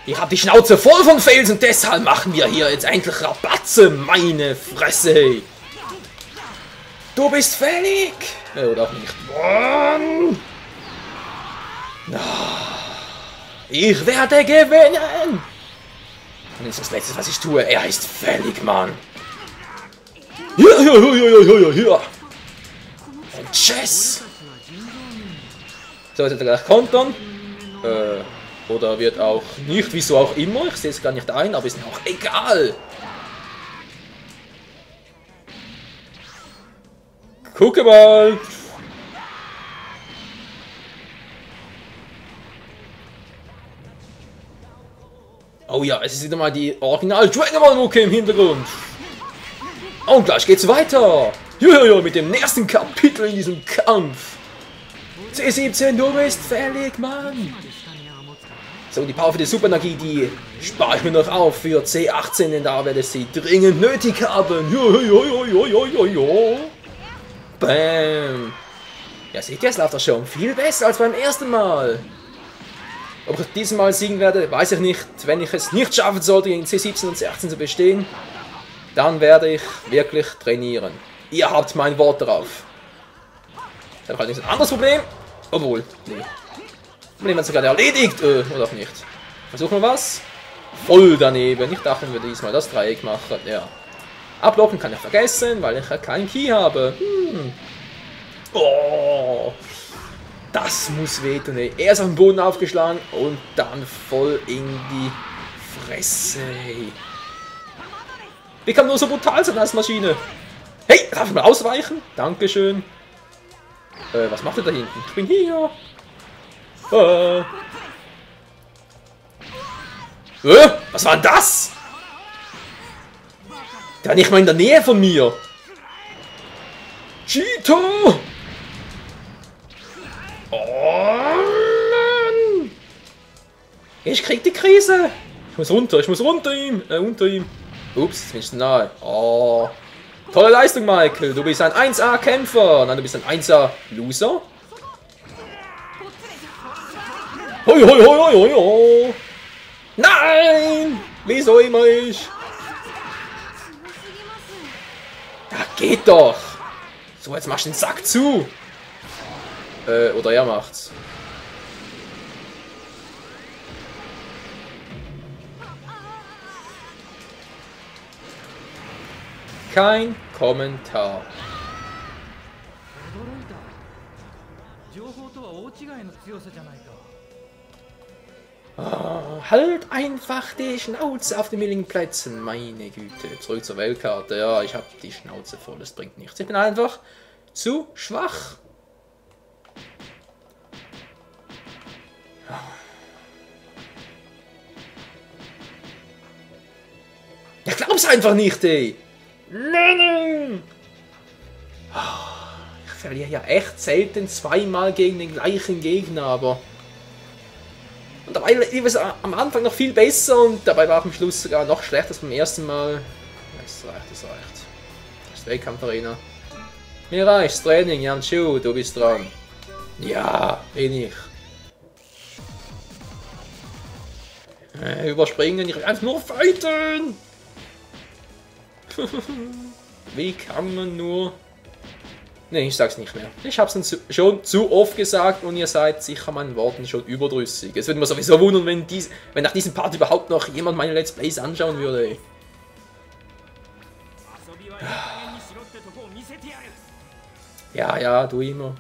Ich hab die Schnauze voll von Fails und deshalb machen wir hier jetzt endlich Rabatze, meine Fresse. Du bist fällig. Oder auch nicht. Ich werde gewinnen. Und das ist das Letzte, was ich tue. Er ist fällig, Mann. Hier. Und tschüss. So, jetzt wird er gleich kontern. Oder wird auch nicht, wieso auch immer. Ich sehe es gar nicht ein, aber ist mir auch egal. Gucke mal. Oh ja, es ist wieder mal die Original Dragon Ball Mucke im Hintergrund. Und gleich geht's weiter. Ja, mit dem nächsten Kapitel in diesem Kampf. C17, du bist fällig, Mann. So, die Power für die Superenergie, die spare ich mir noch auf für C18, denn da werde ich sie dringend nötig haben. Bam. Ja, seht ihr, es läuft doch schon viel besser als beim ersten Mal. Ob ich dieses Mal siegen werde, weiß ich nicht. Wenn ich es nicht schaffen sollte, gegen C17 und C18 zu bestehen, dann werde ich wirklich trainieren. Ihr habt mein Wort darauf. Dann habe ich ein anderes Problem. Obwohl, nee. Problem hat es gerade erledigt. Oder auch nicht. Versuchen wir was. Voll daneben. Ich dachte, wir diesmal das Dreieck machen. Ja. Ablocken kann ich vergessen, weil ich ja keinen Key habe. Oh. Das muss wehtun. Ey. Erst auf den Boden aufgeschlagen und dann voll in die Fresse. Wie kann nur so brutal sein als Maschine? Hey, darf ich mal ausweichen? Dankeschön. Was macht ihr da hinten? Ich bin hier. Was war das? Der war nicht mal in der Nähe von mir. Cheeto! Oh Mann! Ich krieg die Krise. Ich muss runter ihm. Unter ihm. Ups, jetzt bin ich zu nahe. Oh. Tolle Leistung, Michael. Du bist ein 1A-Kämpfer. Nein, du bist ein 1A-Loser. Hoi. Nein! Wieso immer ich? Ja, geht doch. So, jetzt machst du den Sack zu. Oder er macht's. Kein Kommentar. Halt einfach die Schnauze auf den billigen Plätzen, meine Güte. Zurück zur Weltkarte. Ja, ich habe die Schnauze voll, das bringt nichts. Ich bin einfach zu schwach. Ja, glaub's einfach nicht, ey. Nein. Ich verliere ja echt selten zweimal gegen den gleichen Gegner, aber... Und dabei lief es am Anfang noch viel besser und dabei war es am Schluss sogar noch schlechter als beim ersten Mal. Es reicht. Das ist Wettkampfarena. Mir reicht's, Training, Janchu, du bist dran. Ja, bin ich. Überspringen, ich will einfach nur fighten! Wie kann man nur... Ne, ich sag's nicht mehr. Ich hab's schon zu oft gesagt und ihr seid sicher meinen Worten schon überdrüssig. Es würde mir sowieso wundern, wenn nach diesem Part überhaupt noch jemand meine Let's Plays anschauen würde. Ey. Ja, du immer.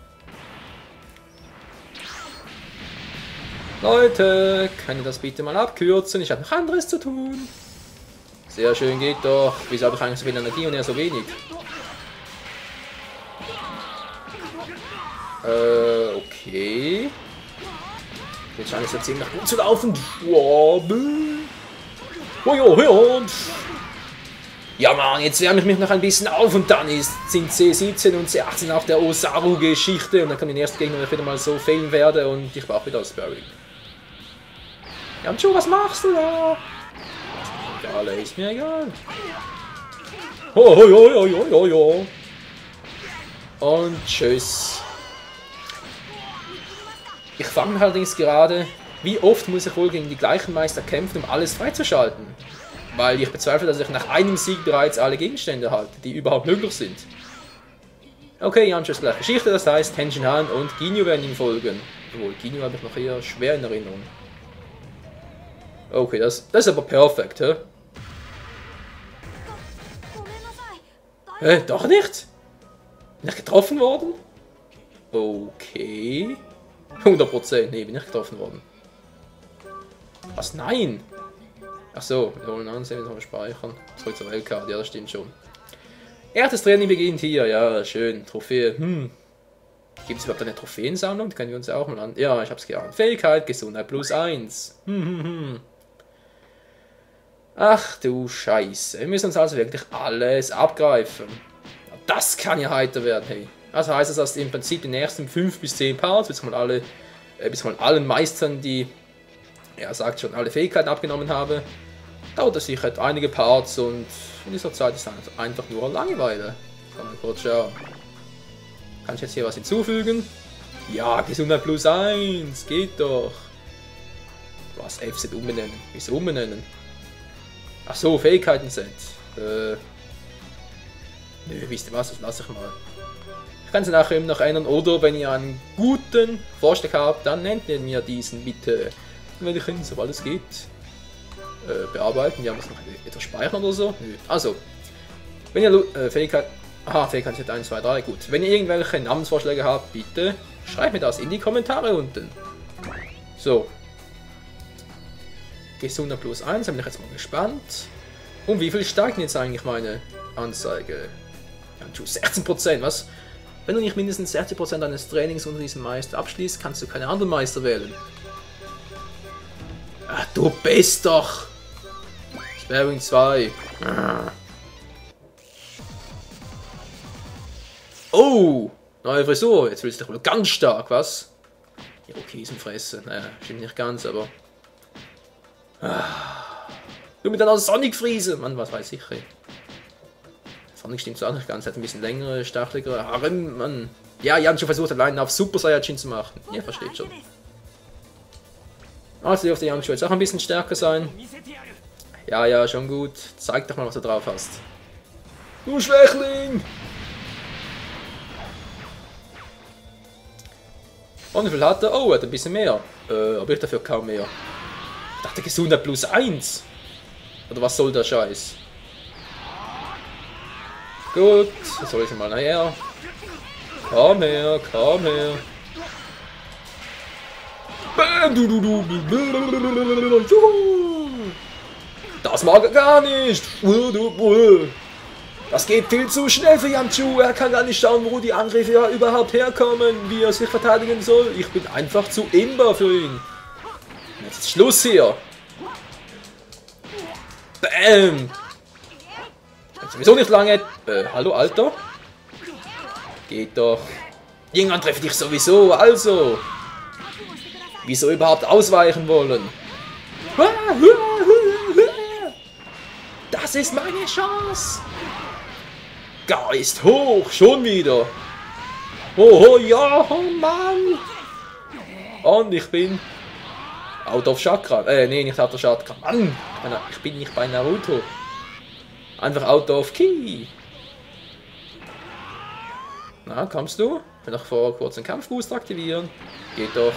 Leute, kann ich das bitte mal abkürzen? Ich habe noch anderes zu tun. Sehr schön, geht doch. Wieso habe ich eigentlich so viel Energie und er so wenig? Okay. Jetzt scheint es ja ziemlich gut zu laufen. Ja, Mann, jetzt wärme ich mich noch ein bisschen auf und dann sind C17 und C18 auch der Osaru-Geschichte und dann kann den ersten Gegner wieder mal so fehlen werde und ich brauche wieder das Sparring. Jancho, was machst du da? Egal, ist mir egal. Und tschüss. Ich fange allerdings gerade Wie oft muss ich wohl gegen die gleichen Meister kämpfen, um alles freizuschalten? Weil ich bezweifle, dass ich nach einem Sieg bereits alle Gegenstände erhalte, die überhaupt möglich sind. Okay, Yancho ist gleich Geschichte, das heißt, Tenshin Han und Ginyu werden ihm folgen. Obwohl, Ginyu habe ich noch eher schwer in Erinnerung. Okay, das ist aber perfekt, hä? Doch nicht? Bin ich getroffen worden? Okay. 100%, nee, bin ich getroffen worden. Was? Nein! Ach so, wir wollen ansehen, wir speichern. Zurück zur Weltkarte, ja, das stimmt schon. Erstes Training beginnt hier, ja, schön. Trophäe, Gibt es überhaupt eine Trophäensammlung? Die können wir uns auch mal an. Ja, ich hab's geahnt. Fähigkeit, Gesundheit +1. Ach du Scheiße. Wir müssen uns also wirklich alles abgreifen. Das kann ja heiter werden, hey. Also heißt das, dass im Prinzip die nächsten 5 bis 10 Parts, bis man allen Meistern, die, ja, sagt schon, alle Fähigkeiten abgenommen habe, dauert es sicher einige Parts und in dieser Zeit ist dann einfach nur Langeweile. Kann man kurz schauen. Kann ich jetzt hier was hinzufügen? Ja, Gesundheit +1, geht doch. Was? FZ umbenennen? Wieso umbenennen? Ach so, Fähigkeiten-Set. Nö, wisst ihr was, das lasse ich mal. Ich kann sie nachher eben noch ändern, oder wenn ihr einen guten Vorschlag habt, dann nennt ihr mir diesen bitte. Dann werde ich ihn, sobald es geht, bearbeiten. Ja, muss noch etwas speichern oder so. Nö. Also, wenn ihr Fähigkeit 1, 2, 3, gut. Wenn ihr irgendwelche Namensvorschläge habt, bitte schreibt mir das in die Kommentare unten. So. Gesundheit +1, da bin ich jetzt mal gespannt. Und wie viel steigt jetzt eigentlich meine Anzeige? Ja, 16%, was? Wenn du nicht mindestens 60% deines Trainings unter diesem Meister abschließt, kannst du keine anderen Meister wählen. Ach, du bist doch! Sparring 2. Oh! Neue Frisur, jetzt willst du doch wohl ganz stark, was? Irokesenfresse, naja, stimmt nicht ganz, aber... Du mit deiner Sonic-Friese! Mann, was weiß ich, ey. Sonic stimmt so auch nicht ganz, hat ein bisschen längere, stacheligere Haare, Mann. Ja, Jan schon versucht, allein auf Super Saiyajin zu machen. Ihr versteht schon. Also dürfte Jan jetzt auch ein bisschen stärker sein. Ja, ja, schon gut. Zeig doch mal, was du drauf hast. Du Schwächling! Und wie viel hat er? Oh, er hat ein bisschen mehr. Aber ich dafür kaum mehr. Ich dachte Gesundheit +1. Oder was soll der Scheiß? Gut, jetzt soll ich mal nachher. Komm her, komm her. Das mag er gar nicht. Das geht viel zu schnell für Yanchu. Er kann gar nicht schauen, wo die Angriffe ja überhaupt herkommen, wie er sich verteidigen soll. Ich bin einfach zu imbar für ihn. Jetzt ist Schluss hier. Bam. Sowieso nicht lange. Hallo, Alter? Geht doch. Irgendwann treffe ich dich sowieso, also. Wieso überhaupt ausweichen wollen? Das ist meine Chance. Geist hoch, schon wieder. Oh ja, oh Mann. Und ich bin out of Chakra. Nee, nicht out of Chakra. Mann, ich bin nicht bei Naruto. Einfach out of Ki. Na, kommst du? Ich will noch vor kurz einen Kampfboost aktivieren. Geht doch.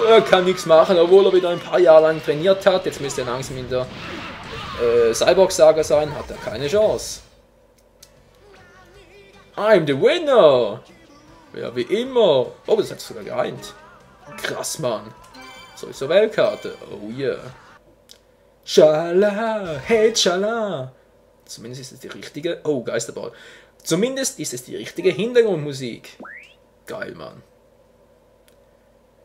Er kann nichts machen, obwohl er wieder ein paar Jahre lang trainiert hat. Jetzt müsste er langsam in der Cyborg-Saga sein. Hat er keine Chance. I'm the winner! Ja, wie immer. Oh, das hat sogar geeint. Krass, Mann. So ist so Weltkarte. Oh yeah. Schala, hey Schala. Zumindest ist es die richtige... Oh, Geisterball. Zumindest ist es die richtige Hintergrundmusik. Geil, Mann.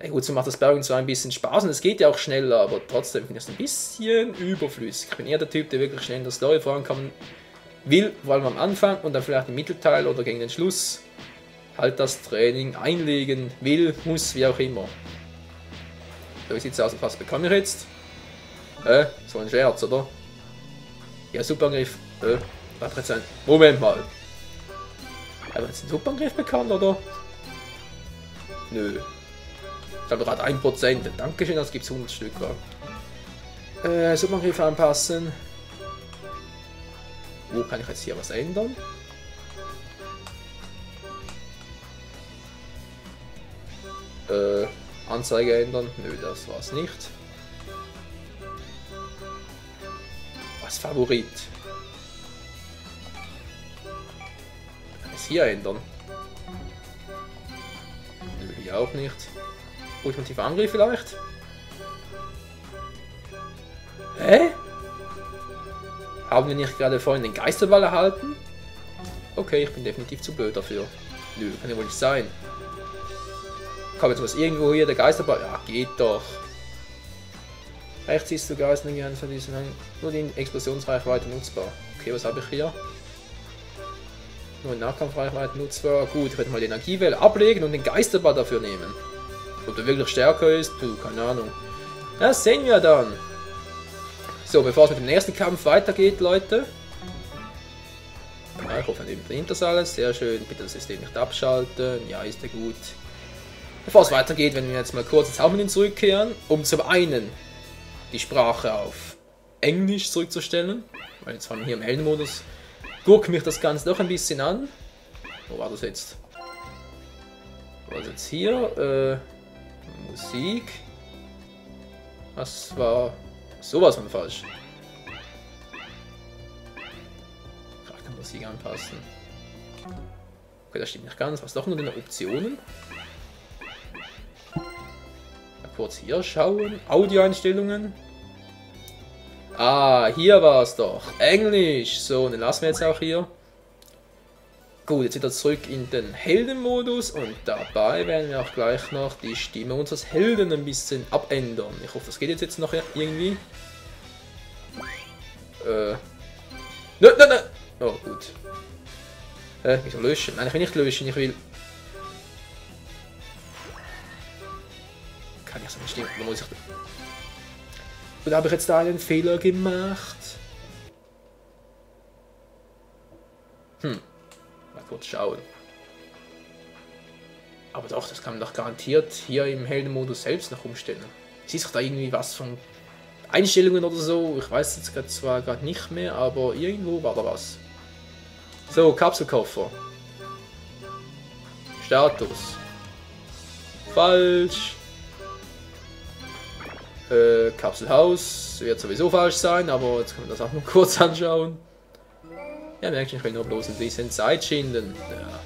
Ja, gut, so macht das Sparring zwar ein bisschen Spaß und es geht ja auch schneller, aber trotzdem finde ich es ein bisschen überflüssig. Ich bin eher der Typ, der wirklich schnell in der Story vorankommen will, vor allem am Anfang und dann vielleicht im Mittelteil oder gegen den Schluss halt das Training einlegen will, muss, wie auch immer. So, wie sieht es aus? Was bekomme ich jetzt? So ein Scherz, oder? Ja, Superangriff. Warte jetzt ein. Moment mal. Haben wir jetzt einen Superangriff bekommen, oder? Nö. Ich glaube gerade 1%. Dankeschön, das gibt es 100 Stück. Superangriff anpassen. Wo kann ich jetzt hier was ändern? Anzeige ändern? Nö, das war's nicht. Was Favorit? Kann ich es hier ändern? Nö, hier auch nicht. Ultimativer Angriff vielleicht? Hä? Haben wir nicht gerade vorhin den Geisterball erhalten? Okay, ich bin definitiv zu blöd dafür. Nö, kann ja wohl nicht sein. Komm, jetzt muss irgendwo hier der Geisterball... Ja, geht doch. Rechts ist du Geister gern für diesen Hang. Nur die Explosionsreichweite nutzbar. Okay, was habe ich hier? Nur Nahkampfreichweite nutzbar. Gut, ich werde mal die Energiewelle ablegen und den Geisterball dafür nehmen. Ob der wirklich stärker ist, puh, keine Ahnung. Das sehen wir dann. So, bevor es mit dem nächsten Kampf weitergeht, Leute. Ja, ich hoffe, er nimmt das alles. Sehr schön. Bitte das System nicht abschalten. Ja, ist ja gut. Bevor es weitergeht, werden wir jetzt mal kurz ins Hauptmenü zurückkehren, um zum einen die Sprache auf Englisch zurückzustellen. Weil jetzt von hier im Heldenmodus guckt mich das Ganze doch ein bisschen an. Wo war das jetzt? Wo war das jetzt hier? Musik. Was war sowas von falsch? Charaktermusik anpassen. Okay, das stimmt nicht ganz. Was doch nur in den Optionen? Mal kurz hier schauen. Audioeinstellungen. Ah, hier war es doch. Englisch. So, den lassen wir jetzt auch hier. Gut, jetzt wieder zurück in den Heldenmodus und dabei werden wir auch gleich noch die Stimme unseres Helden ein bisschen abändern. Ich hoffe, das geht jetzt noch irgendwie. Nö. Oh, gut. Ich will löschen. Nein, ich will nicht löschen, ich will... Kann ich so nicht stimmen? Da muss ich... Oder habe ich jetzt da einen Fehler gemacht? Mal kurz schauen. Aber doch, das kann man doch garantiert hier im Heldenmodus selbst noch umstellen. Ist doch da irgendwie was von Einstellungen oder so? Ich weiß jetzt zwar gerade nicht mehr, aber irgendwo war da was. So, Kapselkoffer. Status. Falsch. Kapselhaus wird sowieso falsch sein, aber jetzt können wir das auch nur kurz anschauen. Ja, merkt schon, ich will nur bloß ein bisschen Zeit schinden. Ja.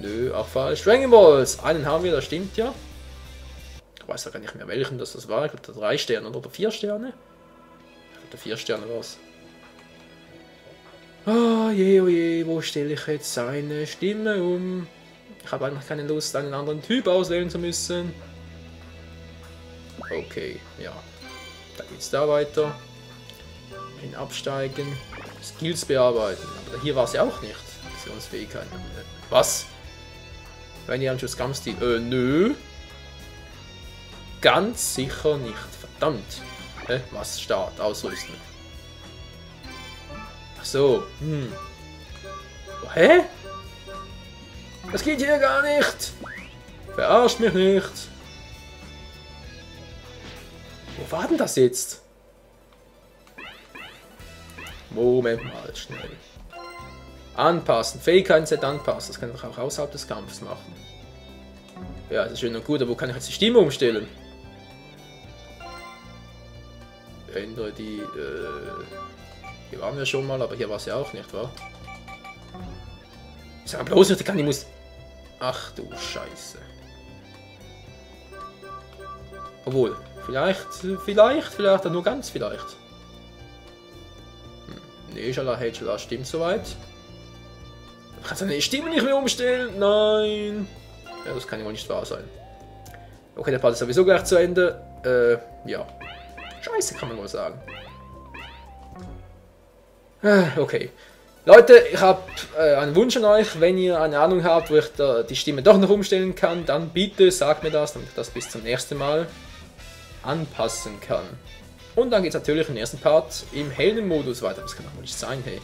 Nö, auch falsch. Dragon Balls! Einen haben wir, das stimmt ja. Ich weiß ja gar nicht mehr welchen das war. Ich glaube 3 Sterne oder 4 Sterne. Ich glaube 4 Sterne war es. Oh je, wo stelle ich jetzt seine Stimme um? Ich habe eigentlich keine Lust, einen anderen Typ auswählen zu müssen. Okay, ja. Da geht's da weiter. In Absteigen. Skills bearbeiten. Aber hier war es ja auch nicht. Aktionsfähigkeiten. Was? Wenn ihr Anschuss Kampfstil. Nö. Ganz sicher nicht. Verdammt. Was? Start. Ausrüsten. Ach so. Hä? Das geht hier gar nicht. Verarscht mich nicht. Wo war denn das jetzt? Moment mal, schnell. Anpassen. Fähigkeiten-Set anpassen. Das kann ich auch außerhalb des Kampfes machen. Ja, das ist schön und gut, aber wo kann ich jetzt die Stimme umstellen? Ändere die... Hier waren wir schon mal, aber hier war es ja auch nicht, wahr? Ich sag bloß nicht, ich muss... Ach du Scheiße. Obwohl, vielleicht nur ganz vielleicht. Nee, Schala stimmt soweit. Ich kann seine Stimme nicht mehr umstellen. Nein. Ja, das kann ja wohl nicht wahr sein. Okay, der Part ist sowieso gleich zu Ende. Ja. Scheiße, kann man wohl sagen. Okay. Leute, ich habe einen Wunsch an euch. Wenn ihr eine Ahnung habt, wo ich die Stimme doch noch umstellen kann, dann bitte sagt mir das, damit ich das bis zum nächsten Mal anpassen kann. Und dann geht es natürlich im ersten Part im Heldenmodus weiter. Das kann doch wohl nicht sein, hey.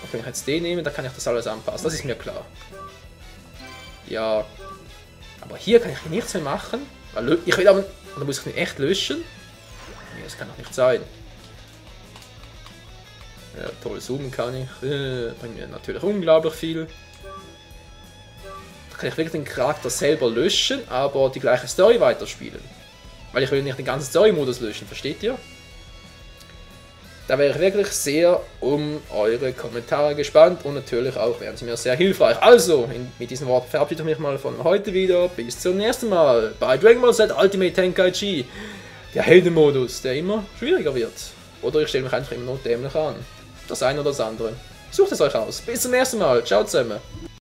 Und wenn ich jetzt den nehme, dann kann ich das alles anpassen. Das ist mir klar. Ja. Aber hier kann ich nichts mehr machen. Weil ich will aber... Oder muss ich ihn echt löschen? Nee, das kann doch nicht sein. Ja, toll zoomen kann ich. Bringt mir natürlich unglaublich viel. Da kann ich wirklich den Charakter selber löschen, aber die gleiche Story weiterspielen. Weil ich will nicht den ganzen Story-Modus löschen, versteht ihr? Da wäre ich wirklich sehr um eure Kommentare gespannt und natürlich auch wären sie mir sehr hilfreich. Also, mit diesen Worten verabschiede ich mich mal von heute wieder. Bis zum nächsten Mal bei Dragon Ball Z Ultimate Tenkaichi. Der Heldenmodus, der immer schwieriger wird. Oder ich stelle mich einfach immer nur dämlich an. Das eine oder das andere. Sucht es euch aus. Bis zum nächsten Mal. Ciao zusammen.